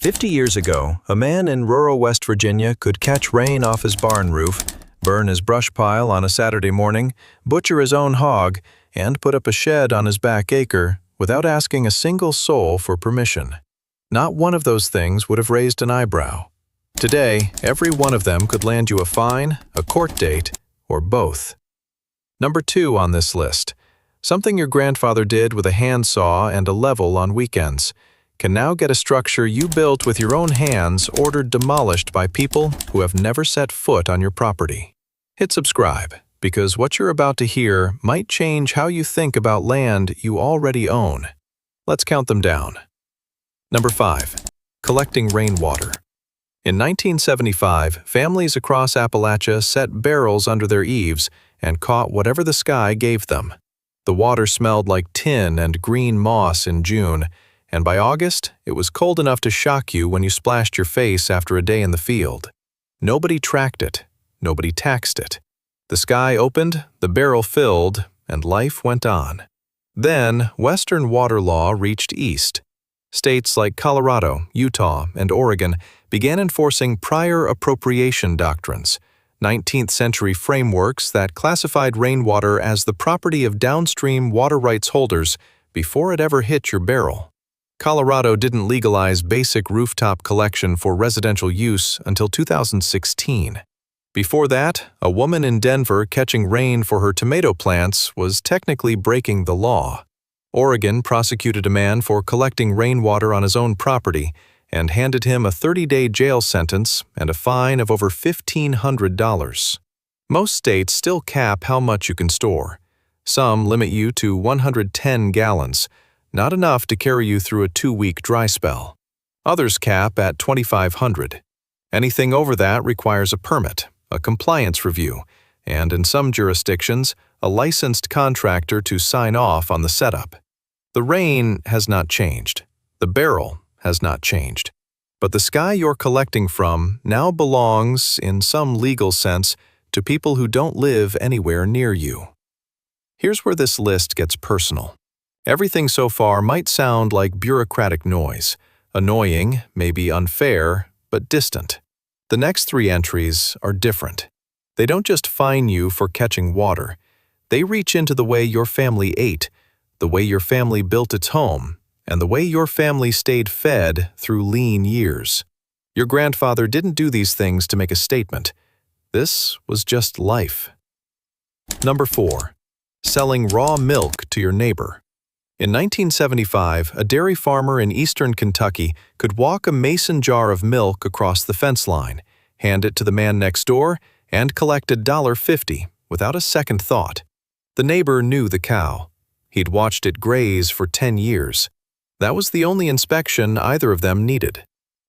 50 years ago, a man in rural West Virginia could catch rain off his barn roof, burn his brush pile on a Saturday morning, butcher his own hog, and put up a shed on his back acre without asking a single soul for permission. Not one of those things would have raised an eyebrow. Today, every one of them could land you a fine, a court date, or both. Number 2 on this list. Something your grandfather did with a handsaw and a level on weekends can now get a structure you built with your own hands ordered demolished by people who have never set foot on your property. Hit subscribe, because what you're about to hear might change how you think about land you already own. Let's count them down. Number 5. Collecting rainwater. In 1975, families across Appalachia set barrels under their eaves and caught whatever the sky gave them. The water smelled like tin and green moss in June, and by August, it was cold enough to shock you when you splashed your face after a day in the field. Nobody tracked it. Nobody taxed it. The sky opened, the barrel filled, and life went on. Then, Western water law reached east. States like Colorado, Utah, and Oregon began enforcing prior appropriation doctrines, 19th-century frameworks that classified rainwater as the property of downstream water rights holders before it ever hit your barrel. Colorado didn't legalize basic rooftop collection for residential use until 2016. Before that, a woman in Denver catching rain for her tomato plants was technically breaking the law. Oregon prosecuted a man for collecting rainwater on his own property and handed him a 30-day jail sentence and a fine of over $1,500. Most states still cap how much you can store. Some limit you to 110 gallons, not enough to carry you through a 2-week dry spell. Others cap at 2,500. Anything over that requires a permit, a compliance review, and in some jurisdictions, a licensed contractor to sign off on the setup. The rain has not changed. The barrel has not changed. But the sky you're collecting from now belongs, in some legal sense, to people who don't live anywhere near you. Here's where this list gets personal. Everything so far might sound like bureaucratic noise, annoying, maybe unfair, but distant. The next 3 entries are different. They don't just fine you for catching water. They reach into the way your family ate, the way your family built its home, and the way your family stayed fed through lean years. Your grandfather didn't do these things to make a statement. This was just life. Number 4. Selling raw milk to your neighbor. In 1975, a dairy farmer in eastern Kentucky could walk a mason jar of milk across the fence line, hand it to the man next door, and collect $1.50 without a second thought. The neighbor knew the cow. He'd watched it graze for 10 years. That was the only inspection either of them needed.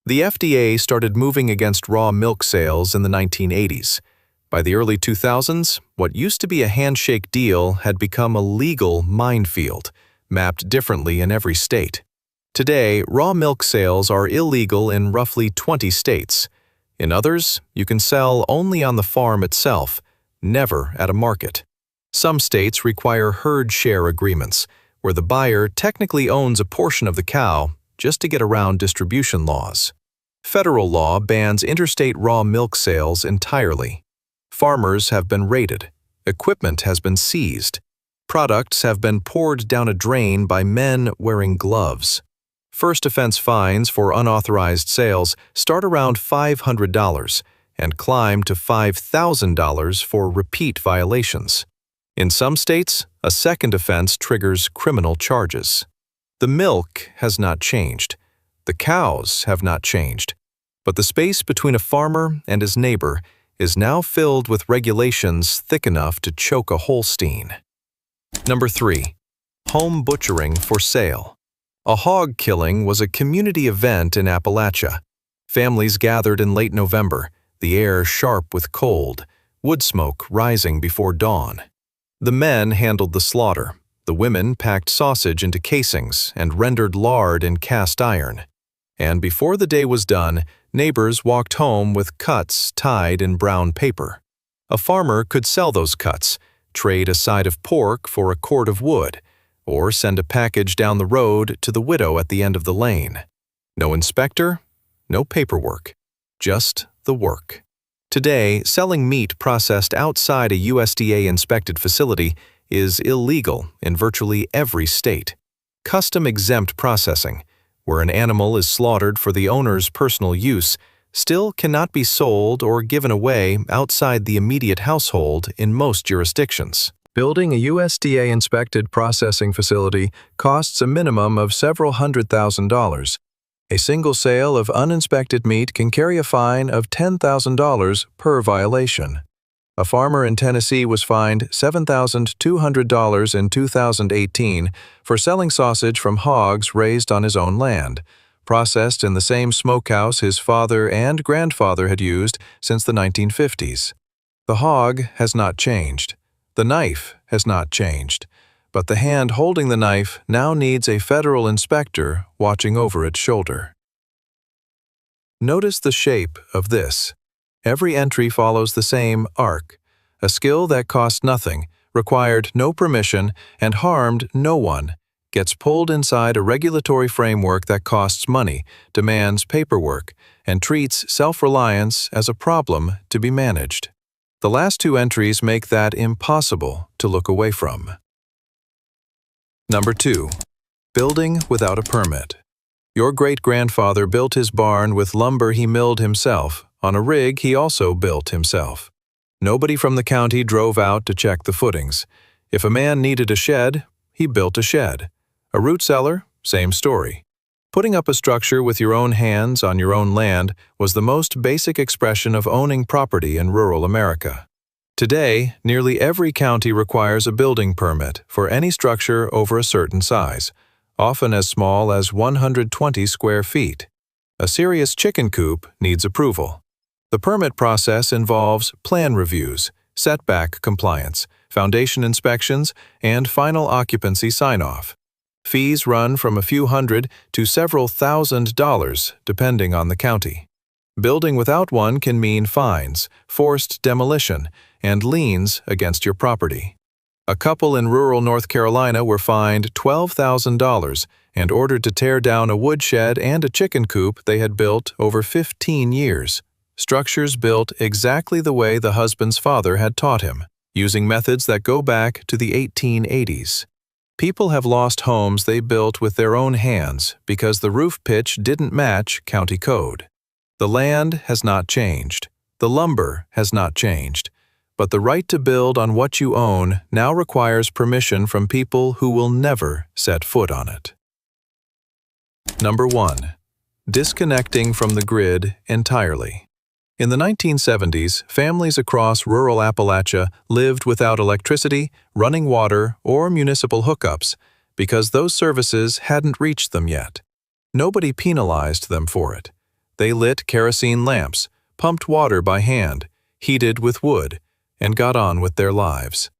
The FDA started moving against raw milk sales in the 1980s. By the early 2000s, what used to be a handshake deal had become a legal minefield, mapped differently in every state. Today, raw milk sales are illegal in roughly 20 states. In others, you can sell only on the farm itself, never at a market. Some states require herd share agreements, where the buyer technically owns a portion of the cow just to get around distribution laws. Federal law bans interstate raw milk sales entirely. Farmers have been raided. Equipment has been seized. Products have been poured down a drain by men wearing gloves. First offense fines for unauthorized sales start around $500 and climb to $5,000 for repeat violations. In some states, a second offense triggers criminal charges. The milk has not changed. The cows have not changed. But the space between a farmer and his neighbor is now filled with regulations thick enough to choke a Holstein. Number 3. Home butchering for sale. A hog killing was a community event in Appalachia. Families gathered in late November, the air sharp with cold, wood smoke rising before dawn. The men handled the slaughter. The women packed sausage into casings and rendered lard in cast iron. And before the day was done, neighbors walked home with cuts tied in brown paper. A farmer could sell those cuts, trade a side of pork for a cord of wood, or send a package down the road to the widow at the end of the lane. No inspector, no paperwork, just the work. Today, selling meat processed outside a USDA-inspected facility is illegal in virtually every state. Custom-exempt processing, where an animal is slaughtered for the owner's personal use, still cannot be sold or given away outside the immediate household in most jurisdictions. Building a USDA-inspected processing facility costs a minimum of several $100,000. A single sale of uninspected meat can carry a fine of $10,000 per violation. A farmer in Tennessee was fined $7,200 in 2018 for selling sausage from hogs raised on his own land, processed in the same smokehouse his father and grandfather had used since the 1950s. The hog has not changed. The knife has not changed. But the hand holding the knife now needs a federal inspector watching over its shoulder. Notice the shape of this. Every entry follows the same arc, a skill that cost nothing, required no permission, and harmed no one, gets pulled inside a regulatory framework that costs money, demands paperwork, and treats self-reliance as a problem to be managed. The last two entries make that impossible to look away from. Number 2. Building without a permit. Your great-grandfather built his barn with lumber he milled himself, on a rig he also built himself. Nobody from the county drove out to check the footings. If a man needed a shed, he built a shed. A root cellar, same story. Putting up a structure with your own hands on your own land was the most basic expression of owning property in rural America. Today, nearly every county requires a building permit for any structure over a certain size, often as small as 120 square feet. A serious chicken coop needs approval. The permit process involves plan reviews, setback compliance, foundation inspections, and final occupancy sign-off. Fees run from a few hundred to several $1,000s, depending on the county. Building without one can mean fines, forced demolition, and liens against your property. A couple in rural North Carolina were fined $12,000 and ordered to tear down a woodshed and a chicken coop they had built over 15 years. Structures built exactly the way the husband's father had taught him, using methods that go back to the 1880s. People have lost homes they built with their own hands because the roof pitch didn't match county code. The land has not changed. The lumber has not changed. But the right to build on what you own now requires permission from people who will never set foot on it. Number 1. Disconnecting from the grid entirely. In the 1970s, families across rural Appalachia lived without electricity, running water, or municipal hookups because those services hadn't reached them yet. Nobody penalized them for it. They lit kerosene lamps, pumped water by hand, heated with wood, and got on with their lives.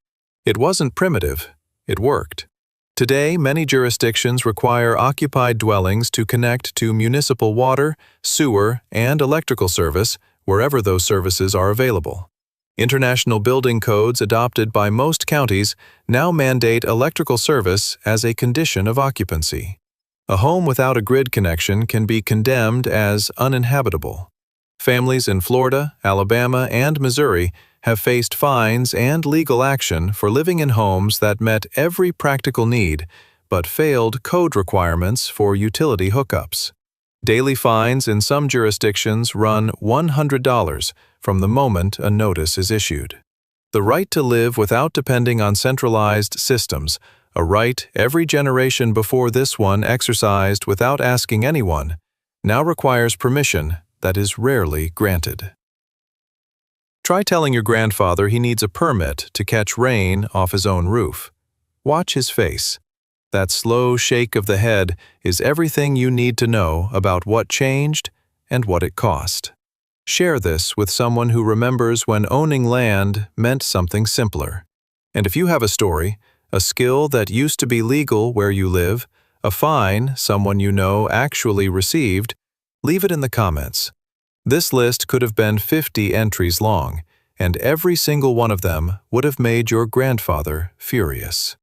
It wasn't primitive, it worked. Today, many jurisdictions require occupied dwellings to connect to municipal water, sewer, and electrical service wherever those services are available. International building codes adopted by most counties now mandate electrical service as a condition of occupancy. A home without a grid connection can be condemned as uninhabitable. Families in Florida, Alabama, and Missouri have faced fines and legal action for living in homes that met every practical need but failed code requirements for utility hookups. Daily fines in some jurisdictions run $100 from the moment a notice is issued. The right to live without depending on centralized systems, a right every generation before this one exercised without asking anyone, now requires permission that is rarely granted. Try telling your grandfather he needs a permit to catch rain off his own roof. Watch his face. That slow shake of the head is everything you need to know about what changed and what it cost. Share this with someone who remembers when owning land meant something simpler. And if you have a story, a skill that used to be legal where you live, a fine someone you know actually received, leave it in the comments. This list could have been 50 entries long, and every single one of them would have made your grandfather furious.